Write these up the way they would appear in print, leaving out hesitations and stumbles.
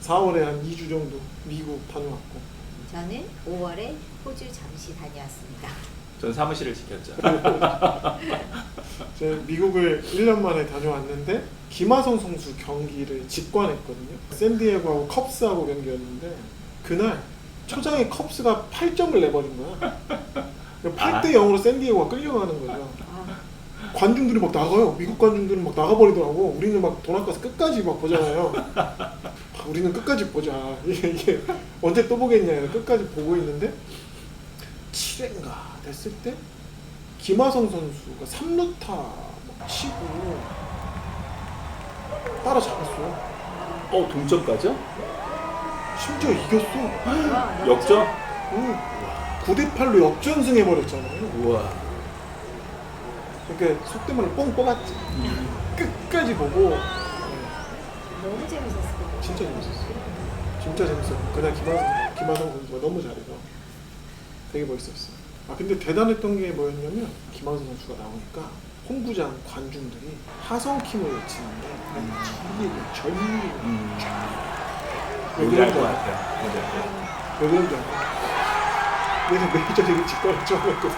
(4월에) 한 2주 정도 미국 다녀왔고, 저는 5월에 호주 잠시 다녀왔습니다. 전 사무실을 지켰죠. 제가 미국을 1년 만에 다녀왔는데 김하성 선수 경기를 직관했거든요. 샌디에고하고 컵스하고 경기였는데 그날 초장에 컵스가 8점을 내버린 거야. 8대 0으로 샌디에고가 끌려가는 거죠. 관중들이 막 나가요. 미국 관중들은 막 나가버리더라고. 우리는 막 돈 아까서 끝까지 막 보잖아요. 우리는 끝까지 보자. 이게 언제 또 보겠냐. 끝까지 보고 있는데 7회인가 됐을 때 김하성 선수가 3루타 치고 따라잡았어요. 동점까지요? 심지어 이겼어. 역전? 응. 9대8로 역전승해버렸잖아요. 우와. 그러니까 속된 말로 뻥 뽑았지. 끝까지 보고 너무 재밌었어요. 진짜 재밌었어요. 진짜 재밌었어요. 그날 김하성 선수가 너무 잘해서 되게 멋있었어요. 근데 대단했던 게 뭐였냐면 김하성 선수가 나오니까 홈구장 관중들이 하성킴을 외치는데 전리고 왜 요리할 그런지 것 알아? 같아요. 왜 그런지 알아? 내가 메이저리그 직관을 처음 했거든.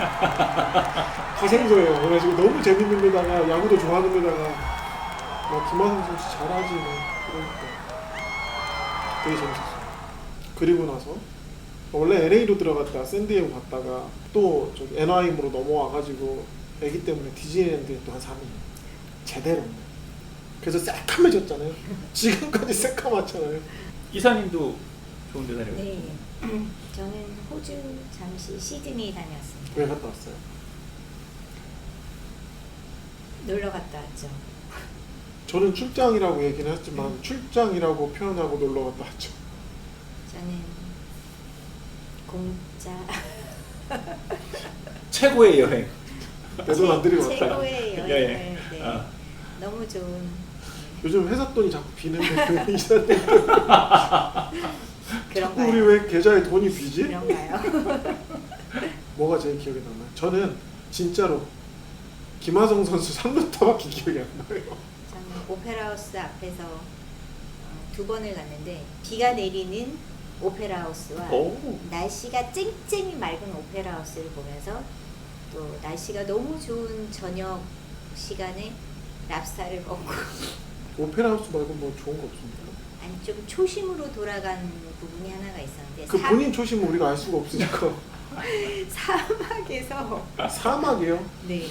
가생소예요. 그래가지고 너무 재밌는 데다가 야구도 좋아하는 데다가 김하성 선수 잘하지 뭐 그러니까 되게 재밌었어요. 그리고 나서 원래 LA로 들어갔다 샌디에고 갔다가 또 저기 애나하임으로 넘어와가지고 애기 때문에 디즈니랜드에 또 한 3일 제대로. 그래서 새카매졌잖아요. 지금까지 새카맣잖아요. 이사님도 좋은 데 다녀오셨죠? 네. 저는 호주 잠시 시드니 다녀왔습니다. 왜 갔다 왔어요? 놀러 갔다 왔죠. 저는 출장이라고 얘기는 했지만 출장이라고 표현하고 놀러 갔다 왔죠. 저는 공짜 최고의 여행. 내 돈 안 들이고 왔다. 최고의 여행을 여행. 네. 너무 좋은 요즘 회사 돈이 자꾸 비는데 그 이사님 자꾸 우리 그런가요? 왜 계좌에 돈이 비지? 그런가요? 뭐가 제일 기억에 남아요? 저는 진짜로 김하성 선수 3루타밖에 기억이 안 나요. 저는 오페라하우스 앞에서 2번을 갔는데 비가 내리는 오페라하우스와 날씨가 쨍쨍이 맑은 오페라하우스를 보면서 또 날씨가 너무 좋은 저녁 시간에 랍스타를 먹고 오페라 하우스 말고 뭐 좋은 거 없습니까? 아니 좀 초심으로 돌아간 부분이 하나가 있었는데 그 본인 초심은 우리가 알 수가 없으니까. 사막에서 사막이요? 네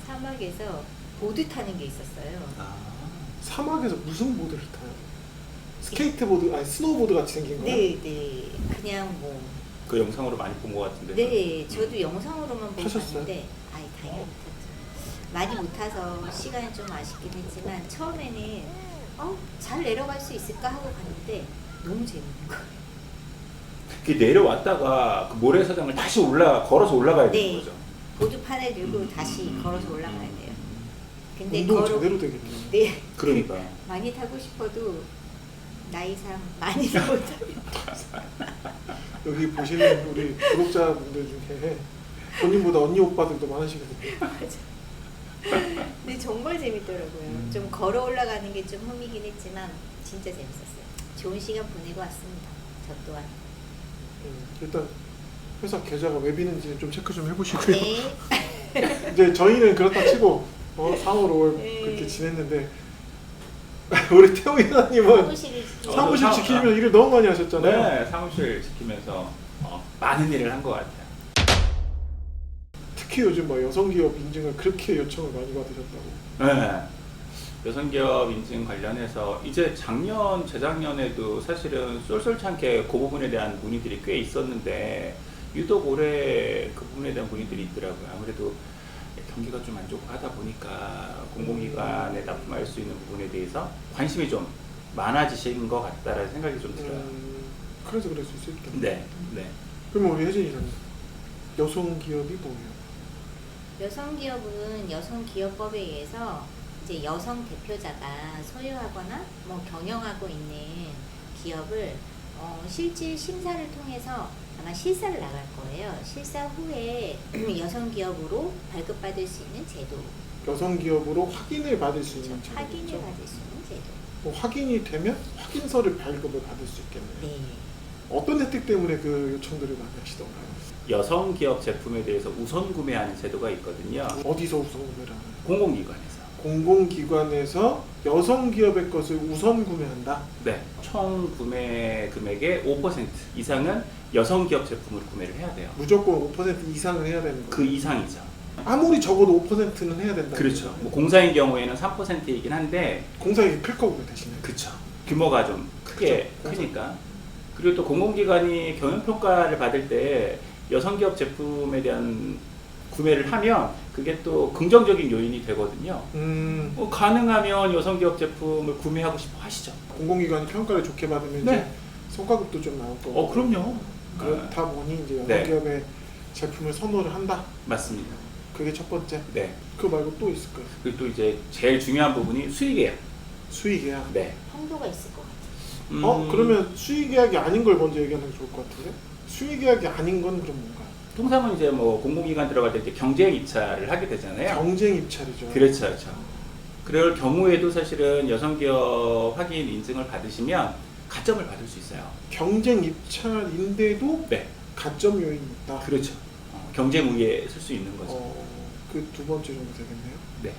사막에서 보드 타는 게 있었어요. 사막에서 무슨 보드를 타요? 스케이트보드, 아니 스노우보드 같이 생긴 거요? 네 그냥 뭐 그 영상으로 많이 본 것 같은데. 네, 저도 영상으로만 보고 타셨어요? 봤는데 당연히 못 탔죠. 많이 못 타서 시간이 좀 아쉽긴 했지만 처음에는 잘 내려갈 수 있을까 하고 갔는데 너무 재밌는 거예요. 그 내려왔다가 그 모래사장을 다시 걸어서 올라가야 되는 네. 거죠. 보드판을 들고 다시 걸어서 올라가야 돼요. 근데 운동 제대로 되겠네. 네, 그러니까. 많이 타고 싶어도 나이상 많이는 못 타요. 여기 보시는 우리 구독자분들 중에 본인보다 언니 오빠들도 많으시거든요. 근데 정말 재밌더라고요. 좀 걸어 올라가는 게 좀 흠이긴 했지만 진짜 재밌었어요. 좋은 시간 보내고 왔습니다. 저 또한. 일단 회사 계좌가 왜 비는지 좀 체크 좀 해보시고요. 네. 이제 저희는 그렇다 치고 4월, 5월 네. 그렇게 지냈는데 우리 태호 이사님은 사무실 지키면서 일을 너무 많이 하셨잖아요. 네, 사무실 지키면서 많은 일을 한 것 같아요. 특히 요즘 막 여성기업 인증을 그렇게 요청을 많이 받으셨다고. 네. 여성기업 인증 관련해서 이제 재작년에도 사실은 쏠쏠찮게 그 부분에 대한 문의들이 꽤 있었는데 유독 올해 그 부분에 대한 문의들이 있더라고요. 아무래도 경기가 좀 안 좋고 하다 보니까 공공기관에 납품할 수 있는 부분에 대해서 관심이 좀 많아지신 것 같다라는 생각이 좀 들어요. 그래서 그럴 수 있겠네. 네. 그러면 우리 혜진 이사님, 여성기업이 뭐예요? 여성기업은 여성기업법에 의해서 이제 여성 대표자가 소유하거나 뭐 경영하고 있는 기업을 실질 심사를 통해서 아마 실사를 나갈 거예요. 실사 후에 여성기업으로 발급받을 수 있는 제도 여성 기업으로 확인을 받을 수 있는 그렇죠. 확인을 제도죠. 받을 수 있는 제도. 뭐 확인이 되면 확인서를 발급을 받을 수 있겠네요. 네. 어떤 혜택 때문에 그 요청들을 많이 하시던가요? 여성 기업 제품에 대해서 우선 구매하는 제도가 있거든요. 어디서 우선 구매를 하나요? 공공기관에서. 공공기관에서 여성 기업의 것을 우선 구매한다. 네. 총 구매 금액의 5% 이상은 여성 기업 제품을 구매를 해야 돼요. 무조건 5% 이상을 해야 되는 거예요. 그 이상이죠. 아무리 적어도 5%는 해야 된다. 그렇죠. 뭐 공사인 경우에는 3%이긴 한데, 공사액이 클 거고요, 대신에. 그쵸. 규모가 좀 크게 그쵸. 크니까. 그리고 또 공공기관이 경영평가를 받을 때 여성기업 제품에 대한 구매를 하면 그게 또 긍정적인 요인이 되거든요. 가능하면 여성기업 제품을 구매하고 싶어 하시죠. 공공기관이 평가를 좋게 받으면 네. 이제 성과급도 좀 나올 거고. 그럼요. 그렇다 보니 이제 여성 네. 기업의 제품을 선호를 한다. 맞습니다. 그게 첫 번째. 네. 그거 말고 또 있을까요? 그리고 또 이제 제일 중요한 부분이 수익이에요. 수익계약. 네. 한도가 있을 것 같아요. 그러면 수익계약이 아닌 걸 먼저 얘기하는 게 좋을 것 같은데? 수익계약이 아닌 건 그럼 뭔가요? 통상은 이제 뭐 공공기관 들어갈 때 이제 경쟁 입찰을 하게 되잖아요. 경쟁 입찰이죠. 그렇죠, 그렇죠. 그럴 경우에도 사실은 여성기업 확인 인증을 받으시면 가점을 받을 수 있어요. 경쟁 입찰인데도 네, 가점 요인이 있다. 그렇죠. 경쟁 우위에 설 수 있는 거죠. 그 두 번째 정도 되겠네요. 네,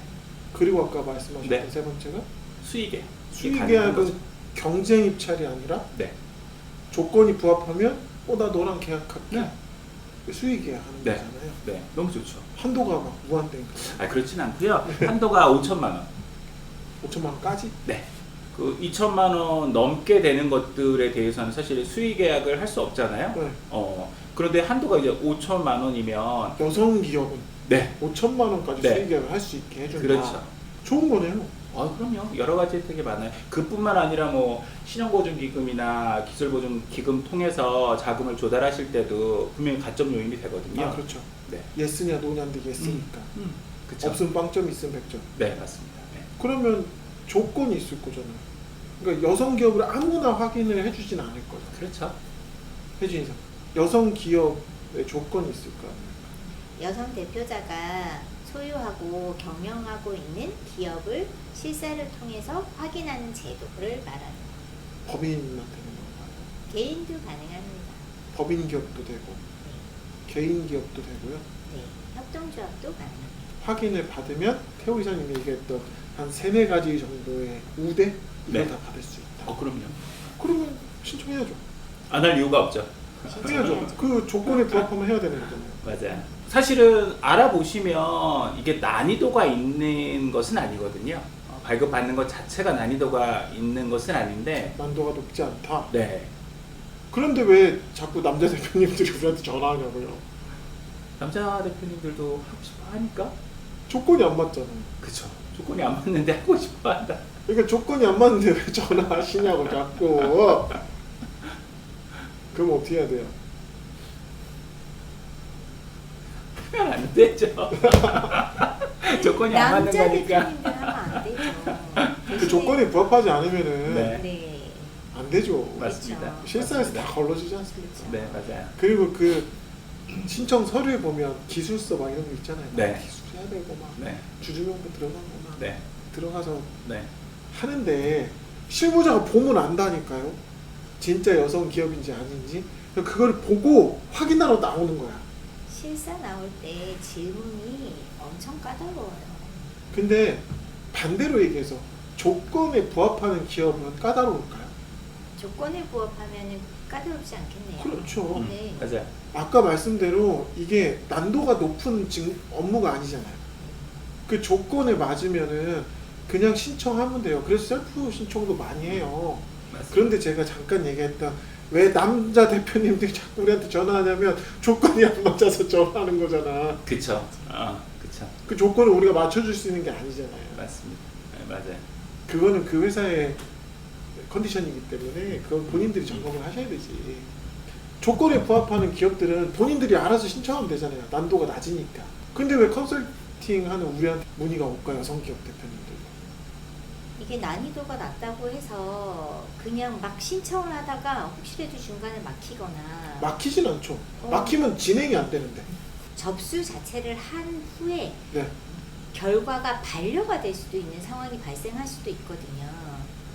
그리고 아까 말씀하셨던 네. 세 번째가 수익에 수익계약은 경쟁 입찰이 아니라 네, 조건이 부합하면 나 너랑 계약할게. 네, 수익계약 하는 네. 거잖아요. 네, 너무 좋죠. 한도가 막 무한대니까. 그렇진 않고요. 한도가 5천만 원. 5천만 원까지? 네. 그 2천만 원 넘게 되는 것들에 대해서는 사실 수익 계약을 할 수 없잖아요. 네. 그런데 한도가 이제 5천만 원이면 여성 기업은 네, 5천만 원까지 네. 수익계약을 할 수 있게 해준다. 그렇죠. 좋은 거네요. 그럼요. 여러 가지 혜택이 많아요. 그뿐만 아니라 뭐 신용보증기금이나 기술보증기금 통해서 자금을 조달하실 때도 분명히 가점 요인이 되거든요. 그렇죠. 네. 예스냐 노냐인데 예스니까. 그쵸. 없으면 빵점 있으면 100점. 네, 맞습니다. 네. 그러면 조건이 있을 거잖아요. 그러니까 여성 기업을 아무나 확인을 해주진 않을 거죠. 그렇죠. 혜진 이사. 여성 기업의 조건이 있을까? 여성 대표자가 소유하고 경영하고 있는 기업을 실사를 통해서 확인하는 제도를 말하는 법인한테는 건가요? 개인도 가능합니다. 법인 기업도 되고 개인 기업도 되고요. 네, 협동조합도 가능합니다. 확인을 받으면 태호 이사님이 얘기했던 한 3-4가지 정도의 우대 이걸 네. 다 받을 수 있다. 그럼요. 그러면 신청해야죠. 안 할 이유가 없죠. 해야죠. 그 조건에 부합하면 해야 되는 거잖아요. 맞아요. 사실은 알아보시면 이게 난이도가 있는 것은 아니거든요. 발급받는 것 자체가 난이도가 있는 것은 아닌데, 난도가 높지 않다. 네. 그런데 왜 자꾸 남자 대표님들이 우리한테 전화하냐고요? 남자 대표님들도 하고 싶어 하니까? 조건이 안 맞잖아요. 그쵸. 조건이 안 맞는데 하고 싶어 한다. 그러니까 조건이 안 맞는데 왜 전화하시냐고 자꾸. 그럼 어떻게 해야 돼요? 하면 안 되죠. 조건이 안 맞는 남자 거니까. 대표님들 하면 안 되죠. 그 대신에- 조건에 부합하지 않으면은 네. 네. 안 되죠. 맞습니다. 그렇죠. 실사에서 다 걸러지지 않습니까? 네, 맞아요. 그리고 그 신청 서류에 보면 기술서 막 이런 거 있잖아요. 네. 기술 해야 되고 막 네. 주주명부 들어가거나 네. 들어가서 네. 하는데 실무자가 보면 안다니까요. 진짜 여성 기업인지 아닌지 그걸 보고 확인하러 나오는 거야. 실사 나올 때 질문이 엄청 까다로워요. 근데 반대로 얘기해서 조건에 부합하는 기업은 까다로울까요? 조건에 부합하면 까다롭지 않겠네요. 그렇죠. 네. 맞아요. 아까 말씀대로 이게 난도가 높은 업무가 아니잖아요. 그 조건에 맞으면은 그냥 신청하면 돼요. 그래서 셀프 신청도 많이 해요. 맞습니다. 그런데 제가 잠깐 얘기했던 왜 남자 대표님들이 자꾸 우리한테 전화하냐면 조건이 안 맞아서 전화하는 거잖아. 그쵸. 그쵸. 그 조건을 우리가 맞춰줄 수 있는 게 아니잖아요. 맞습니다. 네, 맞아요. 그거는 그 회사의 컨디션이기 때문에 그건 본인들이 점검을 하셔야 되지. 조건에 부합하는 기업들은 본인들이 알아서 신청하면 되잖아요. 난도가 낮으니까. 근데 왜 컨설팅하는 우리한테 문의가 올까요? 여성기업 대표님들. 이게 난이도가 낮다고 해서 그냥 막 신청을 하다가 혹시라도 중간에 막히거나 막히진 않죠. 막히면 진행이 안 되는데. 접수 자체를 한 후에 네. 결과가 반려가 될 수도 있는 상황이 발생할 수도 있거든요.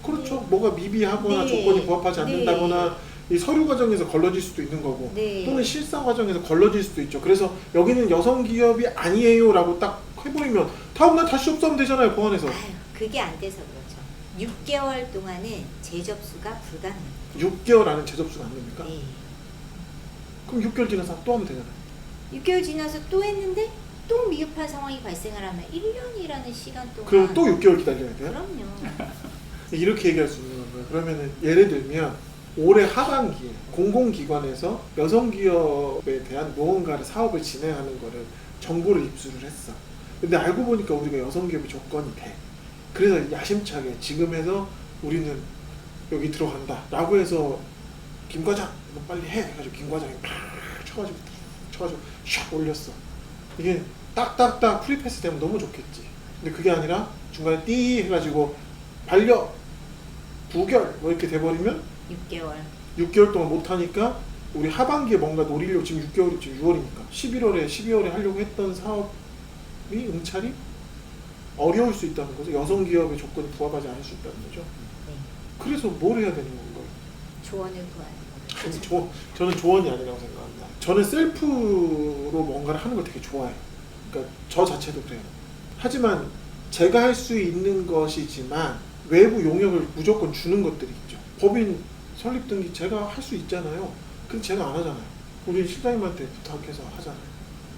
그렇죠. 네. 뭐가 미비하거나 네. 조건이 부합하지 네. 않는다거나 이 서류 과정에서 걸러질 수도 있는 거고 네. 또는 실사 과정에서 걸러질 수도 있죠. 그래서 여기는 여성 기업이 아니에요라고 딱 해버리면 다음날 다시 접수하면 되잖아요, 보안에서. 아유, 그게 안 돼서 그렇죠. 6개월 동안은 재접수가 불가능합니다. 6개월 안에 재접수가 안 됩니까? 네. 그럼 6개월 지나서 또 하면 되잖아요. 6개월 지나서 또 했는데 또 미흡한 상황이 발생을 하면 1년이라는 시간 동안 그럼 또 6개월 기다려야 돼요? 그럼요. 이렇게 얘기할 수 있는 거예요. 그러면은 예를 들면 올해 하반기에 공공기관에서 여성기업에 대한 무언가를 사업을 진행하는 거를 정보를 입수를 했어. 근데 알고 보니까 우리가 여성기업의 조건이 돼. 그래서 야심차게 지금 해서 우리는 여기 들어간다 라고 해서 김 과장 이거 빨리 해 해가지고 김 과장이 팍 쳐가지고 샥 올렸어. 이게 딱딱딱 프리패스 되면 너무 좋겠지. 근데 그게 아니라 중간에 띠 해가지고 반려 부결 뭐 이렇게 돼버리면 6개월. 6개월 동안 못하니까 우리 하반기에 뭔가 노리려고 지금 6개월이 지금 6월이니까 11월에 12월에 하려고 했던 사업이 응찰이 어려울 수 있다는 거죠. 여성기업의 조건이 부합하지 않을 수 있다는 거죠. 네. 그래서 뭘 해야 되는 건가요? 조언을 구하는 아니, 거죠. 저는 조언이 아니라고 생각합니다. 저는 셀프로 뭔가를 하는 걸 되게 좋아해요. 그러니까 저 자체도 그래요. 하지만 제가 할 수 있는 것이지만 외부 용역을 무조건 주는 것들이 있죠. 법인 설립 등기 제가 할 수 있잖아요. 근데 제가 안 하잖아요. 우리 실장님한테 부탁해서 하잖아요.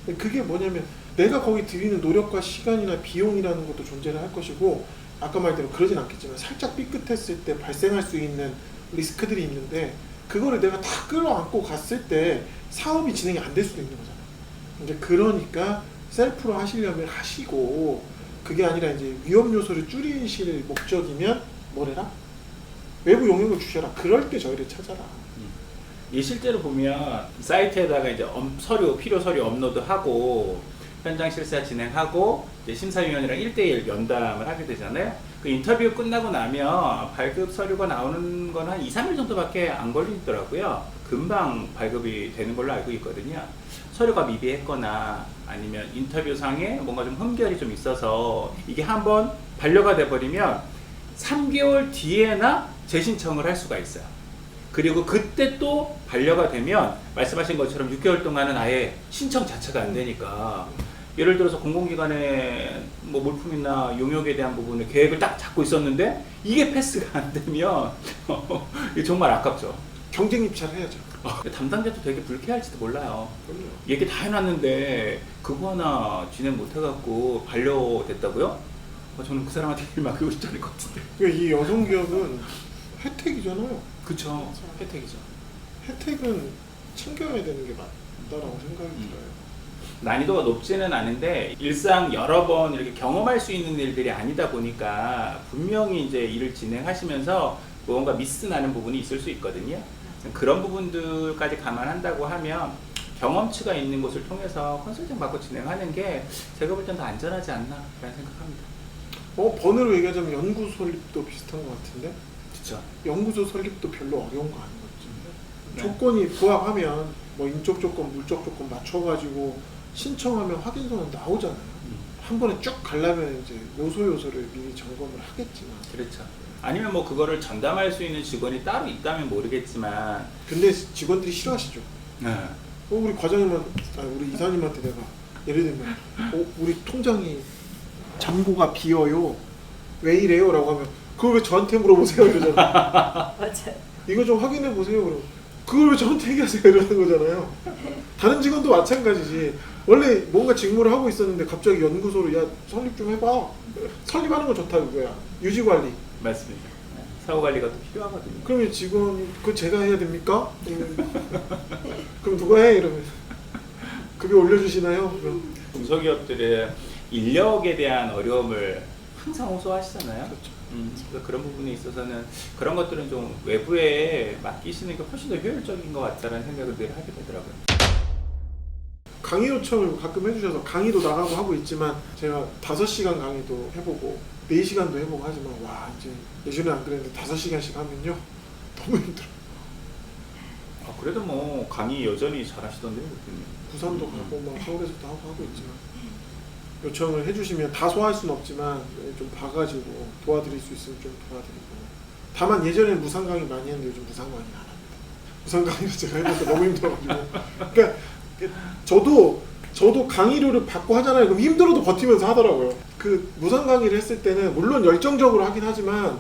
근데 그게 뭐냐면 내가 거기 들이는 노력과 시간이나 비용이라는 것도 존재를 할 것이고 아까 말대로 그러진 않겠지만 살짝 삐끗했을 때 발생할 수 있는 리스크들이 있는데 그거를 내가 다 끌어안고 갔을 때 사업이 진행이 안 될 수도 있는 거잖아요. 이제 그러니까 셀프로 하시려면 하시고 그게 아니라 이제 위험 요소를 줄이실 목적이면 뭐래라? 외부 용역을 주셔라. 그럴 때 저희를 찾아라. 이 실제로 보면 사이트에다가 이제 서류 필요 서류 업로드하고 현장 실사 진행하고 이제 심사위원이랑 1대1 면담을 하게 되잖아요. 그 인터뷰 끝나고 나면 발급 서류가 나오는 건 한 2, 3일 정도밖에 안 걸리더라고요. 금방 발급이 되는 걸로 알고 있거든요. 서류가 미비했거나 아니면 인터뷰상에 뭔가 좀 흠결이 좀 있어서 이게 한번 반려가 돼버리면 3개월 뒤에나 재신청을 할 수가 있어요. 그리고 그때 또 반려가 되면 말씀하신 것처럼 6개월 동안은 아예 신청 자체가 안 되니까 예를 들어서 공공기관의 뭐 물품이나 용역에 대한 부분을 계획을 딱 잡고 있었는데 이게 패스가 안 되면 이게 정말 아깝죠. 경쟁 입찰을 해야죠. 담당자도 되게 불쾌할지도 몰라요. 그럼요. 얘기 다 해놨는데 그거 하나 진행 못해갖고 반려됐다고요? 저는 그 사람한테 일 맡기고 싶지 않을 것 같은데. 그러니까 이 여성기업은 혜택이잖아요. 그쵸. 혜택이죠. 혜택은 챙겨야 되는 게 맞다라고 생각이 들어요. 난이도가 높지는 않은데 일상 여러 번 이렇게 경험할 수 있는 일들이 아니다 보니까 분명히 이제 일을 진행하시면서 뭔가 미스 나는 부분이 있을 수 있거든요. 그런 부분들까지 감안한다고 하면 경험치가 있는 곳을 통해서 컨설팅 받고 진행하는 게 제가 볼 땐 더 안전하지 않나 라는 생각합니다. 번호로 얘기하자면 연구소 설립도 비슷한 것 같은데 그쵸. 연구소 설립도 별로 어려운 거 아닌 것 같은데 네. 조건이 부합하면 뭐 인적 조건, 물적 조건 맞춰가지고 신청하면 확인서는 나오잖아요. 한 번에 쭉 가려면 이제 요소를 미리 점검을 하겠지만 그렇죠. 아니면 뭐 그거를 전담할 수 있는 직원이 따로 있다면 모르겠지만 근데 직원들이 싫어하시죠. 네. 우리 우리 이사님한테 내가 예를 들면 우리 통장이 잔고가 비어요. 왜 이래요? 라고 하면 그걸 왜 저한테 물어보세요? 이러잖아. 맞아요. 이거 좀 확인해 보세요. 그러면 그걸 왜 저한테 얘기하세요? 이러는 거잖아요. 다른 직원도 마찬가지지. 원래 뭔가 직무를 하고 있었는데 갑자기 연구소로 야 설립 좀 해봐. 설립하는 건 좋다 그거야. 유지관리. 맞습니다. 사후 관리가 또 필요하거든요. 그러면 직원이 그거 제가 해야 됩니까? 그럼 누가 해? 이러면 급여 올려주시나요? 그럼 중소기업들의 인력에 대한 어려움을 항상 호소하시잖아요. 그렇죠. 그래서 그런 부분에 있어서는 그런 것들은 좀 외부에 맡기시는 게 훨씬 더 효율적인 것 같다는 생각을 늘 하게 되더라고요. 강의 요청을 가끔 해주셔서 강의도 나가고 하고 있지만 제가 5시간 강의도 해보고 4시간도 해보고 하지만 와 이제 예전에 안 그랬는데 5시간씩 하면요 너무 힘들어. 그래도 뭐 강의 여전히 잘하시던데요, 그때는. 부산도 가고 막 서울에서도 하고 있지만 요청을 해주시면 다 소화할 수는 없지만 좀 봐가지고 도와드릴 수 있으면 좀 도와드리고. 다만 예전에는 무상 강의 많이 했는데 요즘 무상 강의 안 합니다. 무상 강의를 제가 해보니까 너무 힘들어가지고. 그러니까 저도 강의료를 받고 하잖아요. 그럼 힘들어도 버티면서 하더라고요. 그 무상 강의를 했을 때는 물론 열정적으로 하긴 하지만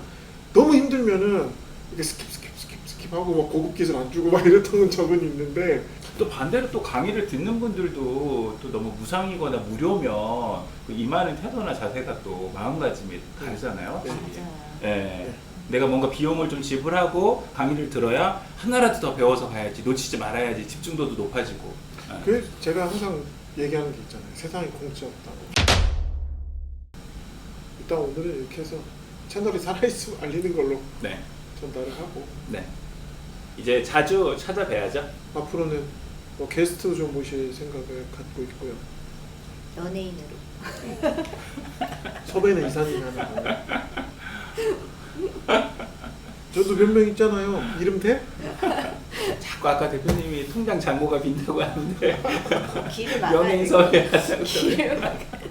너무 힘들면은 이렇게 스킵하고 막 고급 기술 안 주고 막 이랬던 적은 있는데. 또 반대로 또 강의를 듣는 분들도 또 너무 무상이거나 무료면 그 임하는 태도나 자세가 또 마음가짐이 다르잖아요. 네. 확실히. 맞아요. 예. 네. 내가 뭔가 비용을 좀 지불하고 강의를 들어야 하나라도 더 배워서 가야지, 놓치지 말아야지, 집중도도 높아지고. 예. 그래서 제가 항상 얘기하는 게 있잖아요. 세상에 공짜 없다고. 일단 오늘은 이렇게 해서 채널이 살아있으면 알리는 걸로 네. 전달을 하고, 네. 이제 자주 찾아뵈야죠. 앞으로는 뭐 게스트 좀 모실 생각을 갖고 있고요. 연예인으로. 섭외는 이사님이 하는 거예요. 저도 몇 명 있잖아요. 이름 돼? 자꾸 아까 대표님이 통장 잔고가 빈다고 하는데 길을 막아야 연예인 돼. 섭외하자고. 길을 막아야 돼.